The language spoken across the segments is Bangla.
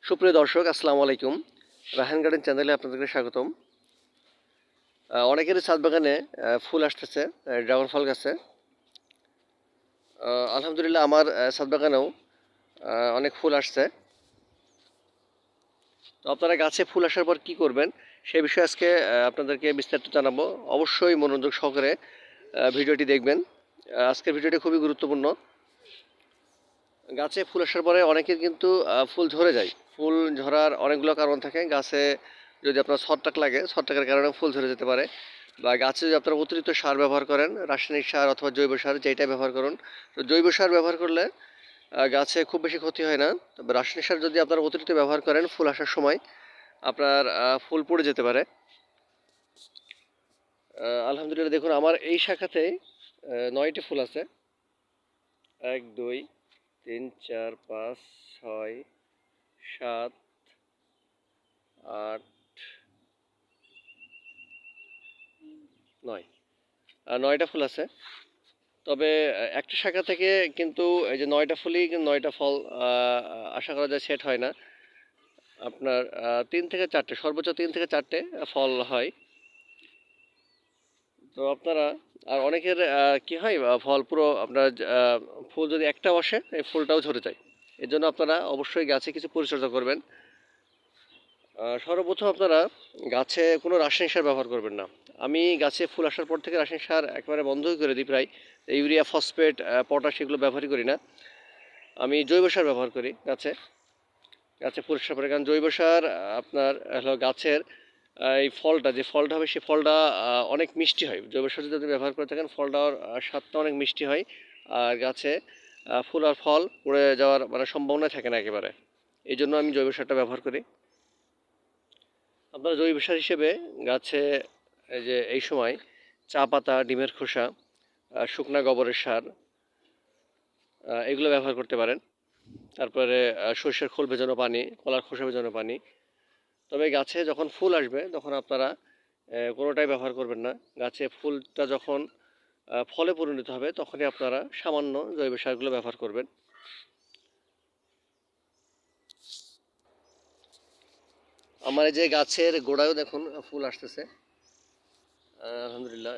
সুপ্রিয় দর্শক, আসসালামু আলাইকুম। রাহান গার্ডেন চ্যানেলে আপনাদেরকে স্বাগতম। অনেকেরই ছাদ বাগানে ফুল আসতেছে ড্রাগন ফল গাছে। আলহামদুলিল্লাহ আমার ছাদ বাগানেও অনেক ফুল আসছে। তো আপনারা গাছে ফুল আসার পর কি করবেন সে বিষয়ে আজকে আপনাদেরকে বিস্তারিত জানাবো। অবশ্যই মনোযোগ সহকারে ভিডিওটি দেখবেন। আজকের ভিডিওটি খুবই গুরুত্বপূর্ণ। গাছে ফুল আসার পরে অনেকের কিন্তু ফুল ঝরে যায়। ফুল ঝরার অনেকগুলো কারণ থাকে। গাছে যদি আপনার ছত্রাক লাগে, ছত্রাকের কারণে ফুল ঝরে যেতে পারে। বা গাছে যদি আপনারা অতিরিক্ত সার ব্যবহার করেন, রাসায়নিক সার অথবা জৈব সার যেইটাই ব্যবহার করুন, তো জৈব সার ব্যবহার করলে গাছে খুব বেশি ক্ষতি হয় না। তবে রাসায়নিক সার যদি আপনারা অতিরিক্ত ব্যবহার করেন ফুল আসার সময়, আপনার ফুল পড়ে যেতে পারে। আলহামদুলিল্লাহ দেখুন আমার এই শাখাতেই 9টি ফুল আছে। 1 2 3 4 5 6 7 8 9 9টা ফুল আছে। তবে একটা শাখা থেকে কিন্তু এই যে 9টা ফুলই কিন্তু 9টা ফল আশা করা যায় সেট হয় না। আপনার 3 থেকে 4টে, সর্বোচ্চ 3 থেকে 4টে ফল হয়। তো আপনারা আর অনেকের কি হয় ফল পুরো আপনার ফুল যদি একটা বসে এই ফুলটাও ঝরে যায়। এর জন্য আপনারা অবশ্যই গাছে কিছু পরিচর্যা করবেন। সর্বপ্রথম আপনারা গাছে কোনো রাসায়নিক সার ব্যবহার করবেন না। আমি গাছে ফুল আসার পর থেকে রাসায়নিক সার একেবারে বন্ধই করে দিই প্রায়। ইউরিয়া, ফসফেট, পটাশ এগুলো ব্যবহারই করি না। আমি জৈব সার ব্যবহার করি গাছে। গাছে পরিষ্কার করে, কারণ জৈব সার আপনার হলো গাছের এই ফলটা যে ফলটা হবে সেই ফলটা অনেক মিষ্টি হয়। জৈব সার যদি আপনি ব্যবহার করে থাকেন ফলটার স্বাদটা অনেক মিষ্টি হয়। আর গাছে ফুল আর ফল পড়ে যাওয়ার মানে সম্ভাবনা থাকে না একেবারে। এই জন্য আমি জৈব সারটা ব্যবহার করি। আপনারা জৈব সার হিসেবে গাছে এই যে এই সময় চা পাতা, ডিমের খোসা, শুকনা গোবরের সার এগুলো ব্যবহার করতে পারেন। তারপরে সরষের খোল ভেজানো পানি, কলার খোসা ভেজানো পানি। তবে গাছে যখন ফুল আসবে তখন আপনারা কোনোটাই ব্যবহার করবেন না। গাছে ফুলটা যখন ফলে পরিণত হবে তখনই আপনারা সামান্য জৈব সারগুলো ব্যবহার করবেন। আমার এই যে গাছের গোড়ায়ও দেখুন ফুল আসতেছে। আলহামদুলিল্লাহ।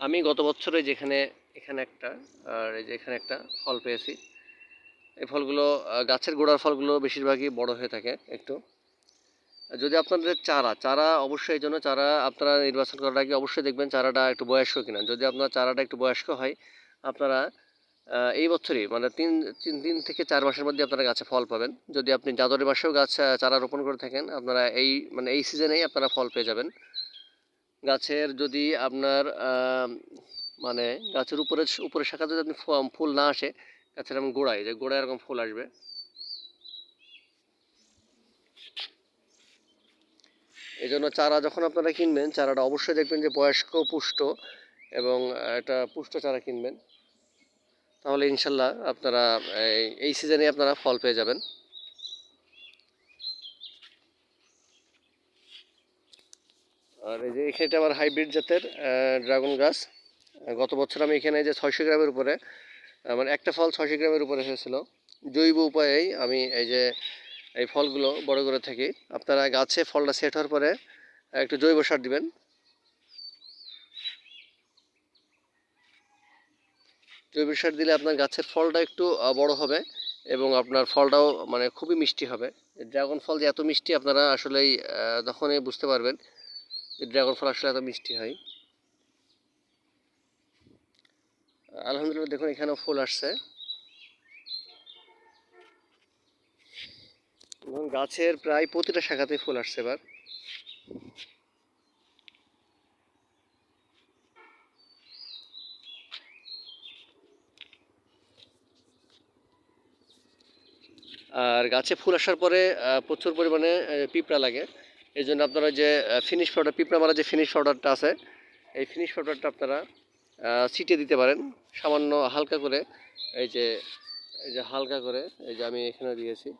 আমি গত বছরে যেখানে এখানে একটা আর এই যে এখানে একটা ফল পেয়েছি। এই ফলগুলো গাছের গোড়ার ফলগুলো বেশিরভাগই বড় হয়ে থাকে একটু। যদি আপনাদের চারা অবশ্যই, এই জন্য চারা আপনারা নির্বাচন করার আগে অবশ্যই দেখবেন চারাটা একটু বয়স্ক কিনা। যদি আপনার চারাটা একটু বয়স্ক হয় আপনারা এই বছরই মানে তিন থেকে 4 মাসের মধ্যে আপনারা গাছে ফল পাবেন। যদি আপনি জানুয়ারি মাসেও গাছ চারা রোপণ করে থাকেন আপনারা এই সিজনেই আপনারা ফল পেয়ে যাবেন। গাছের যদি আপনার মানে গাছের উপরের শাখাতে যদি আপনি ফুল না আসে, গাছের এরকম গোড়ায় এরকম ফুল আসবে। এই জন্য চারা যখন আপনারা কিনবেন চারাটা অবশ্যই দেখবেন যে বয়স্ক, পুষ্ট এবং একটা পুষ্ট চারা কিনবেন। তাহলে ইনশাল্লাহ আপনারা এই সিজনে আপনারা ফল পেয়ে যাবেন। আর এই যে এখানে আমার হাইব্রিড জাতের ড্রাগন গাছ। গত বছর আমি এখানে যে 600 গ্রামের উপরে মানে একটা ফল 600 গ্রামের উপরে হয়েছিল। জৈব উপায়েই আমি এই যে এই ফলগুলো বড় করে থাকি। আপনারা গাছে ফলটা সেট হওয়ার পরে একটু জৈব সার দিবেন। জৈব সার দিলে আপনার গাছের ফলটা একটু বড় হবে এবং আপনার ফলটাও মানে খুবই মিষ্টি হবে। ড্রাগন ফল যে এত মিষ্টি আপনারা আসলেই তখনই বুঝতে পারবেন যে ড্রাগন ফল আসলে এত মিষ্টি হয়। আলহামদুলিল্লাহ দেখুন এখানেও ফুল আসছে এবং গাছের প্রায় প্রতিটা শাখাতে ফুল আসছে এবার। আর গাছে ফুল আসার পরে প্রচুর পরিমাণে পিঁপড়া লাগে। এই জন্য আপনারা যে ফিনিশ পাউডার, পিঁপড়া মারা যে ফিনিশ পাউডারটা আছে এই ফিনিশ পাউডারটা আপনারা ছিটিয়ে দিতে পারেন সামান্য হালকা করে। এই যে হালকা করে এই যে আমি এখানে দিয়েছি,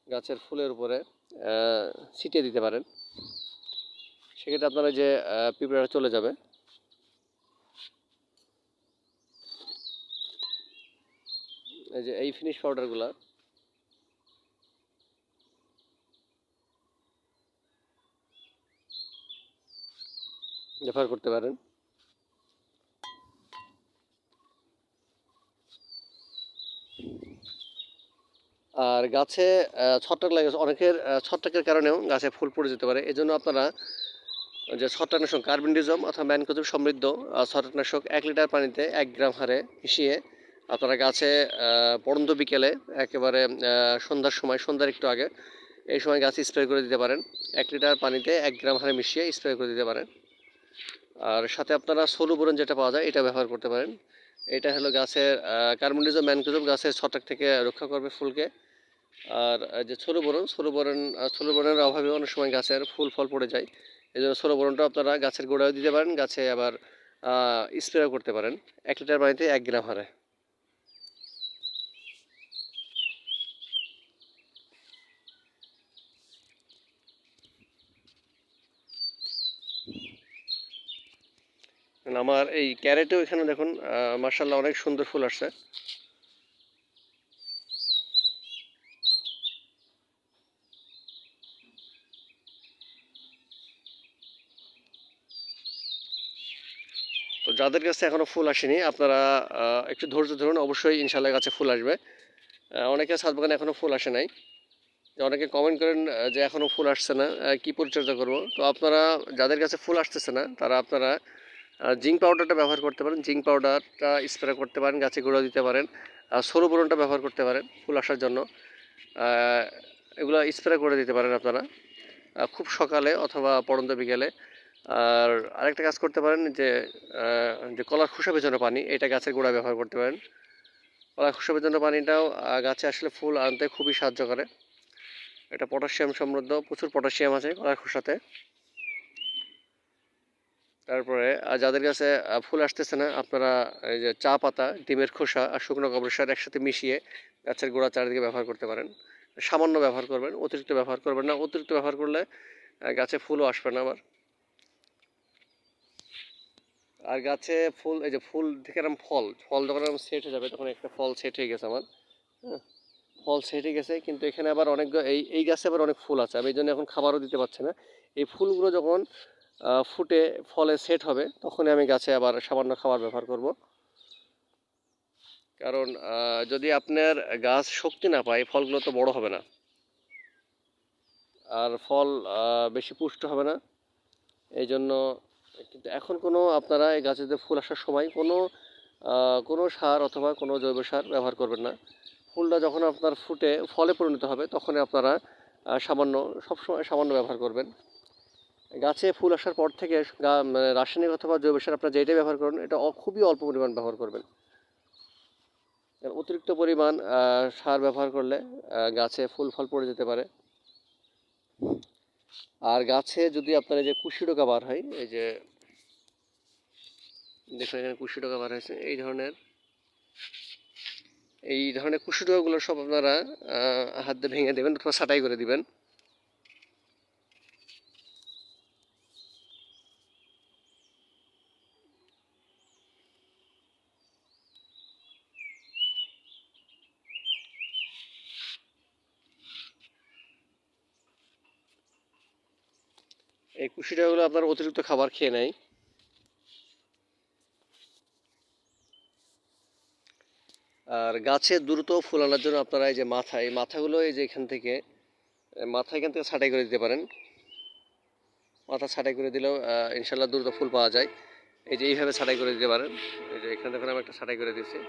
গাছের ফুলের উপরে ছিটিয়ে দিতে পারেন। সেক্ষেত্রে আপনারা যে পিঁপড়াটা চলে যাবে। এই যে এই ফিনিশ পাউডারগুলা ব্যবহার করতে পারেন। আর গাছে ছত্রাক লাগে, অনেকের ছত্রাকের কারণেও গাছে ফুল পড়ে যেতে পারে। এজন্য আপনারা যে ছত্রাকনাশক কার্বনডিজম অথবা ম্যানকোজেব সমৃদ্ধ ছত্রাকনাশক 1 লিটার পানিতে 1 গ্রাম হারে মিশিয়ে আপনারা গাছে পড়ন্ত বিকেলে একেবারে সন্ধ্যার সময়, সন্ধ্যার একটু আগে এই সময় গাছে স্প্রে করে দিতে পারেন। 1 লিটার পানিতে 1 গ্রাম হারে মিশিয়ে স্প্রে করে দিতে পারেন। আর সাথে আপনারা সলুবোরন যেটা পাওয়া যায় এটা ব্যবহার করতে পারেন। এটা হলো গাছের কার্বনডিজম ম্যানকোজেব গাছের ছত্রাক থেকে রক্ষা করবে ফুলকে। আর যে ছোলো বোরনের অভাবে অনেক সময় গাছের ফুল ফল পড়ে যায়। এই জন্য ছোলো বোরনটা আপনারা গাছের গোড়ায় দিতে পারেন, গাছে আবার স্প্রেও করতে পারেন 1 লিটার পানিতে 1 গ্রাম হারে। আমার এই ক্যারেটেও এখানে দেখুন মার্শাল্লাহ অনেক সুন্দর ফুল আসছে। তো যাদের কাছে এখনো ফুল আসেনি আপনারা একটু ধৈর্য ধরুন, অবশ্যই ইনশাল্লাহ গাছে ফুল আসবে। অনেকে ছাদ বাগানে এখনো ফুল আসে নাই, অনেকে কমেন্ট করেন যে এখনো ফুল আসছে না, কি পরিচর্যা করব। তো আপনারা যাদের কাছে ফুল আসতেছে না তারা আপনারা জিঙ্ক পাউডারটা ব্যবহার করতে পারেন। জিঙ্ক পাউডারটা স্প্রে করতে পারেন, গাছে গুঁড়ো দিতে পারেন। আর সরু বোরনটা ব্যবহার করতে পারেন ফুল আসার জন্য। এগুলো স্প্রে করে দিতে পারেন আপনারা খুব সকালে অথবা পড়ন্ত বিকেলে। আর আরেকটা কাজ করতে পারেন যে যে কলার খোসা ভেজানো পানি, এটা গাছের গোড়ায় ব্যবহার করতে পারেন। কলার খোসা ভেজানো পানিটাও গাছে আসলে ফুল আনতে খুবই সাহায্য করে। এটা পটাশিয়াম সমৃদ্ধ, প্রচুর পটাশিয়াম আছে কলার খোসাতে। তারপরে যাদের কাছে ফুল আসতেছে না আপনারা এই যে চা পাতা, ডিমের খোসা আর শুকনো গোবর সার একসাথে মিশিয়ে গাছের গোড়া চারিদিকে ব্যবহার করতে পারেন। সামান্য ব্যবহার করবেন, অতিরিক্ত ব্যবহার করবেন না। অতিরিক্ত ব্যবহার করলে গাছে ফুলও আসবে না আবার। আর গাছে ফুল, এই যে ফুল থেকে এরকম ফল ফল যখন এরকম সেট হয়ে যাবে তখন একটা ফল সেট হয়ে গেছে আমার। হ্যাঁ, ফল সেট হয়ে গেছে, কিন্তু এখানে আবার অনেক এই গাছে আবার অনেক ফুল আছে, আমি এই জন্য এখন খাবারও দিতে পারছি না। এই ফুলগুলো যখন ফুটে ফলে সেট হবে তখনই আমি গাছে আবার সামান্য খাবার ব্যবহার করব। কারণ যদি আপনার গাছ শক্তি না পায় ফলগুলো তো বড় হবে না, আর ফল বেশি পুষ্ট হবে না। এই জন্য কিন্তু এখন কোনো আপনারা এই গাছেতে ফুল আসার সময় কোনো সার অথবা কোনো জৈব সার ব্যবহার করবেন না। ফুলটা যখন আপনার ফুটে ফলে পরিণত হবে তখনই আপনারা সামান্য, সবসময় সামান্য ব্যবহার করবেন। গাছে ফুল আসার পর থেকে মানে রাসায়নিক অথবা জৈব সার আপনারা যেটাই ব্যবহার করুন এটা খুবই অল্প পরিমাণ ব্যবহার করবেন। অতিরিক্ত পরিমাণ সার ব্যবহার করলে গাছে ফুল ফল পড়ে যেতে পারে। আর গাছে যদি আপনার এই যে কুশি ডোকা বার হয়, এই যে দেখুন এখানে কুশি ডোকা বার হয়েছে, এই ধরনের কুশি ডোকাগুলো সব আপনারা হাত দিয়ে ভেঙে দেবেন অথবা ছাঁটাই করে দিবেন। এই কুশি ডোকাগুলো আপনার অতিরিক্ত খাবার খেয়ে নেয়। আর গাছে দ্রুত ফুল আনার জন্য আপনারা এই যে মাথাগুলো এই যে এখান থেকে ছাঁটাই করে দিতে পারেন। মাথা ছাঁটাই করে দিলেও ইনশাল্লাহ দ্রুত ফুল পাওয়া যায়। এই যে এইভাবে ছাঁটাই করে দিতে পারেন। এই যে এখানে দেখুন আমি একটা ছাঁটাই করে দিচ্ছি।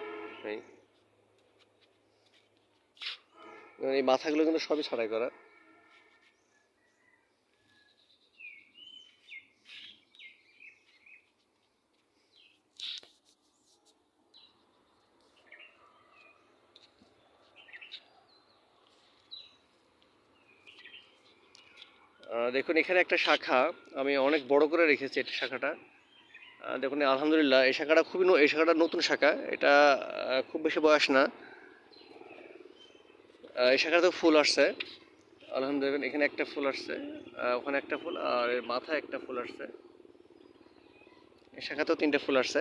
এই মাথাগুলো কিন্তু সবই ছাঁটাই করা। দেখুন এখানে একটা শাখা আমি অনেক বড় করে রেখেছি, এটা শাখাটা দেখুন আলহামদুলিল্লাহ এই শাখাটা নতুন শাখা, এটা খুব বেশি বয়স না। এই শাখাতে ফুল আসছে আলহামদুলিল্লাহ। এখানে একটা ফুল আসছে, ওখানে একটা ফুল, আর এর মাথায় একটা ফুল আসছে। এই শাখাতেও 3টে ফুল আসছে।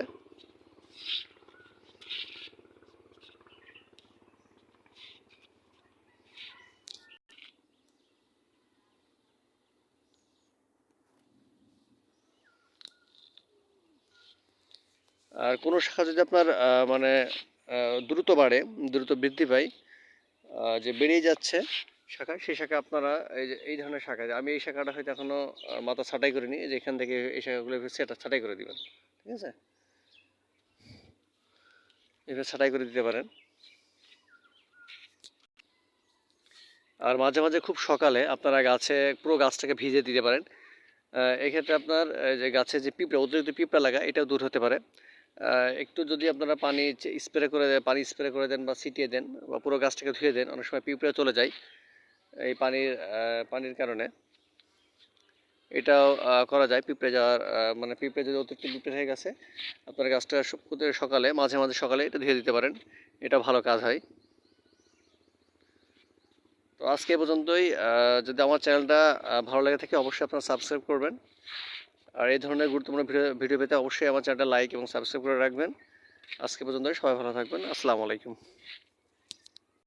আর কোনো শাখা যদি আপনার মানে দ্রুত বাড়ে, দ্রুত বৃদ্ধি পায়, যে বেড়েই যাচ্ছে শাখা, সেই শাখা আপনারা এই যে এই ধরনের শাখা, আমি এই শাখাটা হয়তো এখনও মাথা ছাঁটাই করিনি, যে এখান থেকে এই শাখাগুলো সেটা ছাঁটাই করে দিবেন। ঠিক আছে, এভাবে ছাঁটাই করে দিতে পারেন। আর মাঝে মাঝে খুব সকালে আপনারা গাছে পুরো গাছটাকে ভিজে দিতে পারেন। এক্ষেত্রে আপনার যে গাছে যে পিঁপড়া, অতিরিক্ত পিঁপড়া লাগা, এটাও দূর হতে পারে। একটু যদি আপনারা পানি স্প্রে করে দেন বা ছিটিয়ে দেন বা পুরো গাছটাকে ধুয়ে দেন, অনেক সময় পিঁপড়া চলে যায় এই পানির কারণে। এটাও করা যায়। পিঁপড়ে যাওয়ার মানে পিঁপড়ে যদি অতিরিক্ত পিঁপড়ে হয়ে গেছে, আপনার গাছটা প্রতি সকালে, মাঝে মাঝে সকালে এটা ধুয়ে দিতে পারেন, এটা ভালো কাজ হয়। তো আজকে এ পর্যন্তই। যদি আমার চ্যানেলটা ভালো লেগে থাকে, অবশ্যই আপনারা সাবস্ক্রাইব করবেন। আর এই ধরনের গুরুত্বপূর্ণ ভিডিও পেতে অবশ্যই আমার চ্যানেলটা লাইক এবং সাবস্ক্রাইব করে রাখবেন। আজকে পর্যন্তই, সবাই ভালো থাকবেন। আসসালামু আলাইকুম।